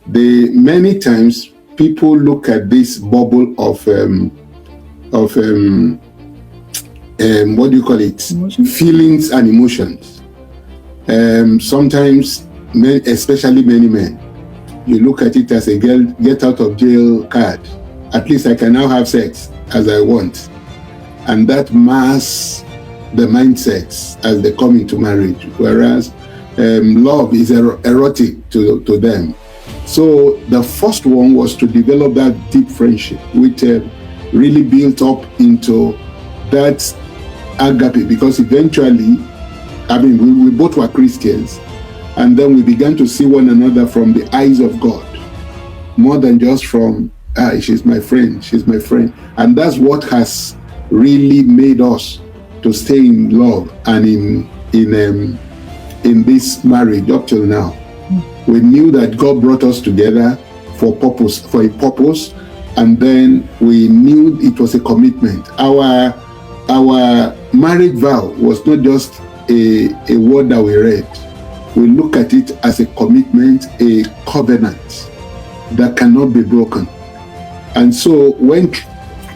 Many times people look at this bubble of what do you call it? Emotions. Feelings and emotions. Sometimes, especially many men, you look at it as a get out of jail card. At least I can now have sex as I want. And that masks the mindsets as they come into marriage. Whereas love is erotic to them. So the first one was to develop that deep friendship, which really built up into that agape, because eventually, we both were Christians, and then we began to see one another from the eyes of God, more than just from, she's my friend, and that's what has really made us to stay in love and in this marriage up till now. We knew that God brought us together for a purpose, and then we knew it was a commitment. Our marriage vow was not just a word that we read. We look at it as a commitment, a covenant that cannot be broken. And so when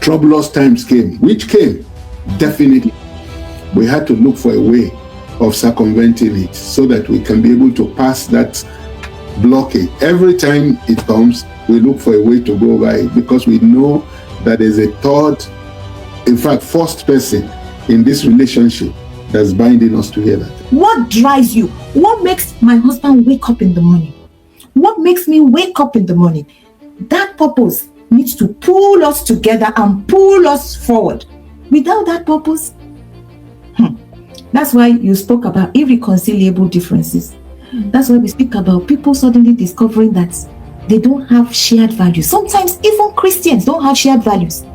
troublous times came, which came, definitely, we had to look for a way of circumventing it so that we can be able to pass that blockade. Every time it comes, we look for a way to go by it, because we know that there's a third, in fact, first person in this relationship that's binding us together. What drives you? What makes my husband wake up in the morning? What makes me wake up in the morning? That purpose needs to pull us together and pull us forward. Without that purpose, that's why you spoke about irreconcilable differences. That's why we speak about people suddenly discovering that they don't have shared values. Sometimes even Christians don't have shared values.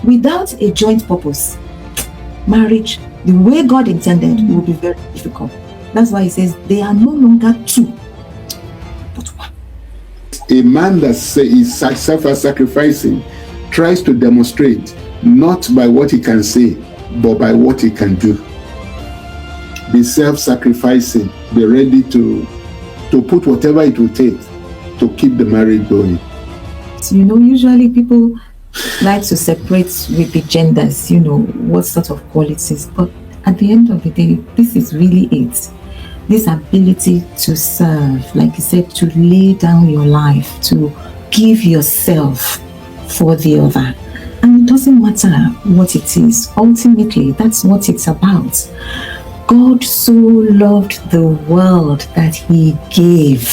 Without a joint purpose, marriage, the way God intended, will be very difficult. That's why he says they are no longer two, but one. A man that is self-sacrificing tries to demonstrate not by what he can say, but by what he can do. Be self-sacrificing, be ready to put whatever it will take to keep the marriage going. So, usually people like to separate with the genders, what sort of qualities. But at the end of the day, this is really it. This ability to serve, like you said, to lay down your life, to give yourself for the other. And it doesn't matter what it is. Ultimately, that's what it's about. God so loved the world that he gave.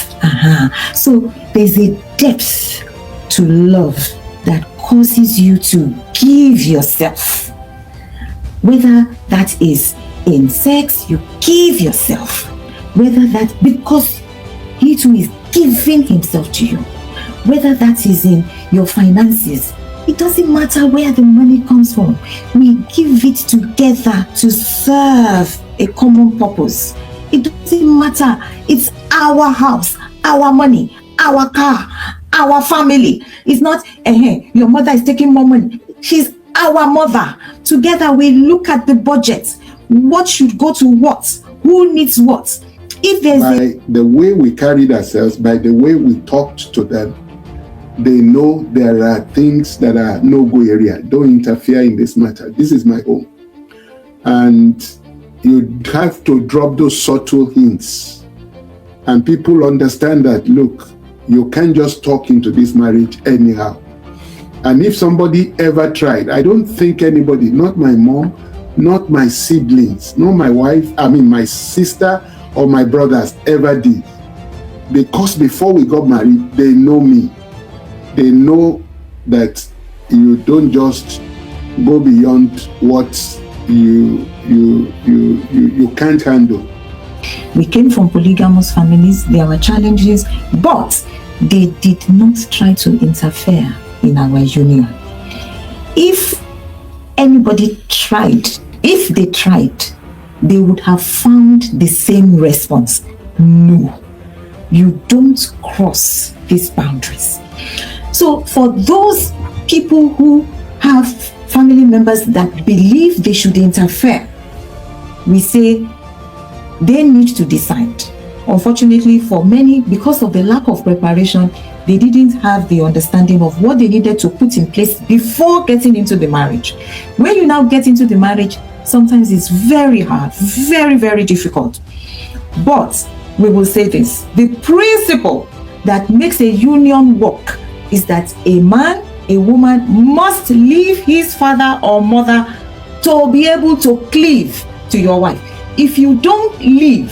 So there's a depth to love that causes you to give yourself. Whether that is in sex, you give yourself. Whether that, because he too is giving himself to you. Whether that is in your finances, it doesn't matter where the money comes from. We give it together to serve a common purpose. It doesn't matter. It's our house, our money, our car, our family. It's not, your mother is taking more money. She's our mother. Together we look at the budget. What should go to what? Who needs what? If there's by the way we carried ourselves, by the way we talked to them, they know there are things that are no-go area. Don't interfere in this matter. This is my home. And you have to drop those subtle hints. And people understand that, look, you can't just talk into this marriage anyhow. And if somebody ever tried, I don't think anybody, not my mom, not my siblings, not my wife, my sister or my brothers ever did. Because before we got married, they know me. They know that you don't just go beyond what you can't handle. We came from polygamous families. There were challenges, but they did not try to interfere in our union. If anybody tried, if they tried, they would have found the same response. No, you don't cross these boundaries. So for those people who have family members that believe they should interfere, we say they need to decide unfortunately for many, because of the lack of preparation, they didn't have the understanding of what they needed to put in place before getting into the marriage. When you now get into the marriage, sometimes it's very hard, very, very difficult. But we will say this: the principle that makes a union work is that a man, a woman must leave his father or mother to be able to cleave to your wife. If you don't leave,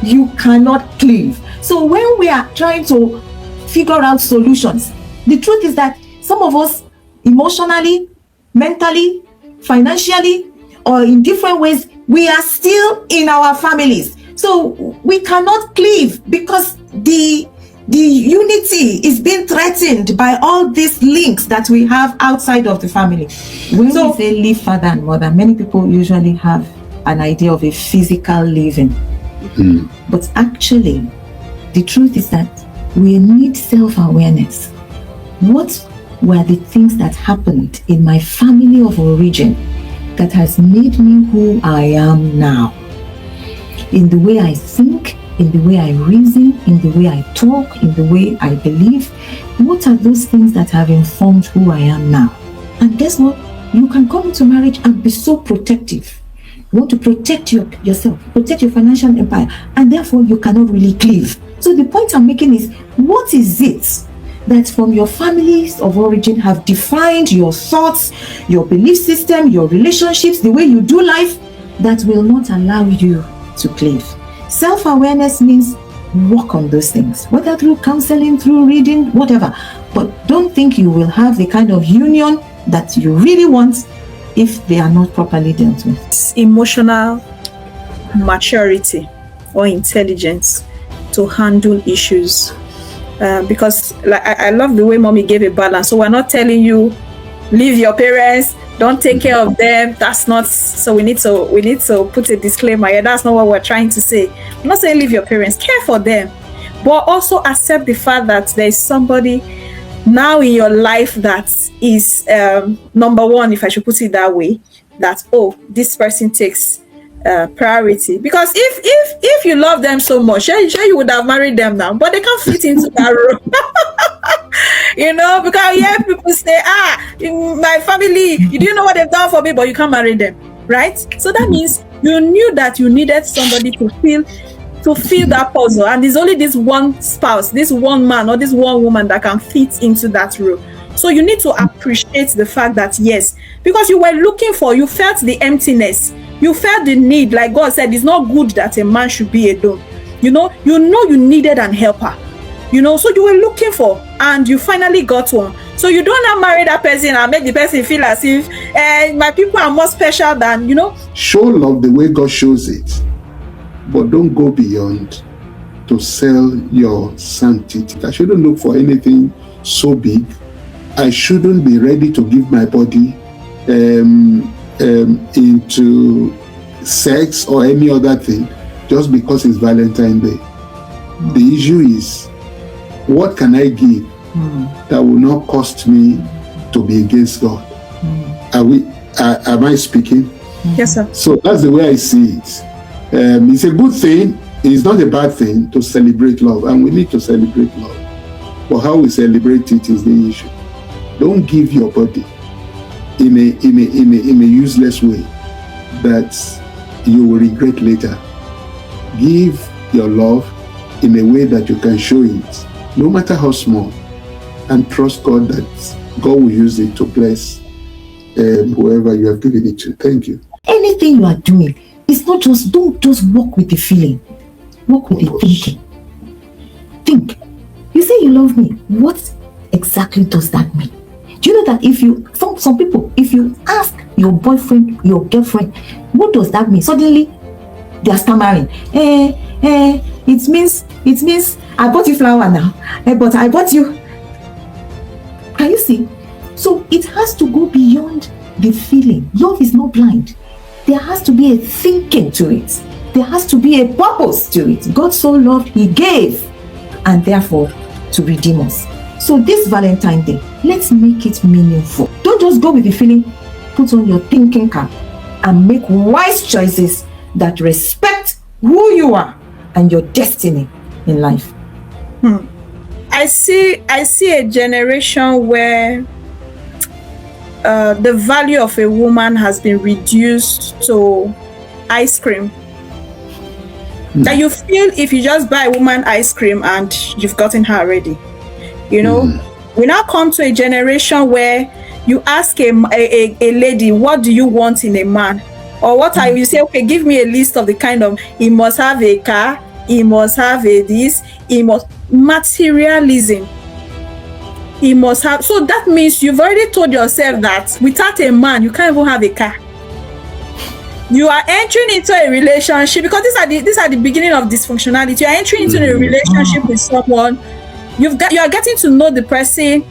you cannot cleave. So when we are trying to figure out solutions, the truth is that some of us, emotionally, mentally, financially, or in different ways, we are still in our families. So we cannot cleave because the unity is being threatened by all these links that we have outside of the family. When we say leave father and mother, many people usually have an idea of a physical leaving. But actually, the truth is that we need self-awareness. What were the things that happened in my family of origin that has made me who I am now? In the way I think, in the way I reason, in the way I talk, in the way I believe. What are those things that have informed who I am now? And guess what? You can come into marriage and be so protective. You want to protect yourself, protect your financial empire, and therefore you cannot really cleave. So the point I'm making is, what is it that from your families of origin have defined your thoughts, your belief system, your relationships, the way you do life, that will not allow you to cleave? Self-awareness means work on those things, whether through counseling, through reading, whatever. But don't think you will have the kind of union that you really want if they are not properly dealt with. It's emotional maturity or intelligence to handle issues. Because like I love the way mommy gave a balance. So we're not telling you leave your parents, don't take care of them. That's not, so we need to put a disclaimer here. That's not what we're trying to say. I'm not saying leave your parents, care for them, but also accept the fact that there is somebody now in your life that is number one, if I should put it that way, that this person takes priority. Because if you love them so much, sure you would have married them now, but they can't fit into that role. Because I hear people say, in my family, you didn't know what they've done for me, but you can't marry them, right? So that means you knew that you needed somebody to fill that puzzle, and there's only this one spouse, this one man or this one woman that can fit into that role. So you need to appreciate the fact that, yes, because you felt the emptiness, you felt the need, like God said, it's not good that a man should be alone. You needed an helper. So you were looking for, and you finally got one. So you don't now marry that person and make the person feel as if my people are more special than, Show love the way God shows it, but don't go beyond to sell your sanctity. I shouldn't look for anything so big. I shouldn't be ready to give my body into sex or any other thing just because it's Valentine Day. The issue is, what can I give that will not cost me to be against God? Am I speaking? Yes, sir. So that's the way I see it. It's a good thing. It's not a bad thing to celebrate love, and we need to celebrate love. But how we celebrate it is the issue. Don't give your body in a useless way that you will regret later. Give your love in a way that you can show it, no matter how small, and trust God that God will use it to bless whoever you have given it to. Thank you. Anything you are doing, it's not just, don't just walk with the feeling, walk with the thinking. Think. You say you love me. What exactly does that mean? Do you know that some people, if you ask your boyfriend, your girlfriend, what does that mean? Suddenly, they are stammering. It means I bought you flower now, but I bought you. Can you see? So it has to go beyond the feeling. Love is not blind. There has to be a thinking to it. There has to be a purpose to it. God so loved, He gave, and therefore to redeem us. So this Valentine Day, let's make it meaningful. Don't just go with the feeling. Put on your thinking cap and make wise choices that respect who you are and your destiny in life. I see a generation where the value of a woman has been reduced to ice cream. That you feel if you just buy a woman ice cream and you've gotten her already. You know, we now come to a generation where you ask a lady, what do you want in a man? Or what are you say, okay, give me a list of the kind of, he must have a car, he must have a this, he must, materialism. He must have, so that means you've already told yourself that without a man, you can't even have a car. You are entering into a relationship because these are the beginning of dysfunctionality. You are entering into a relationship with someone. You are getting to know the person.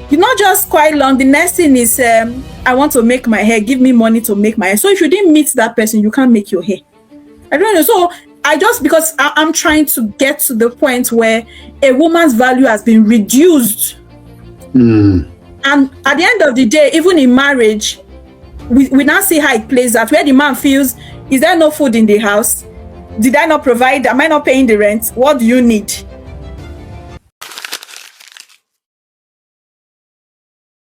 You're not just quite long. The next thing is, I want to make my hair. Give me money to make my hair. So if you didn't meet that person, you can't make your hair. I don't know. So because I'm trying to get to the point where a woman's value has been reduced. And at the end of the day, even in marriage, we now see how it plays out, where the man feels, is there no food in the house? Did I not provide? Am I not paying the rent? What do you need?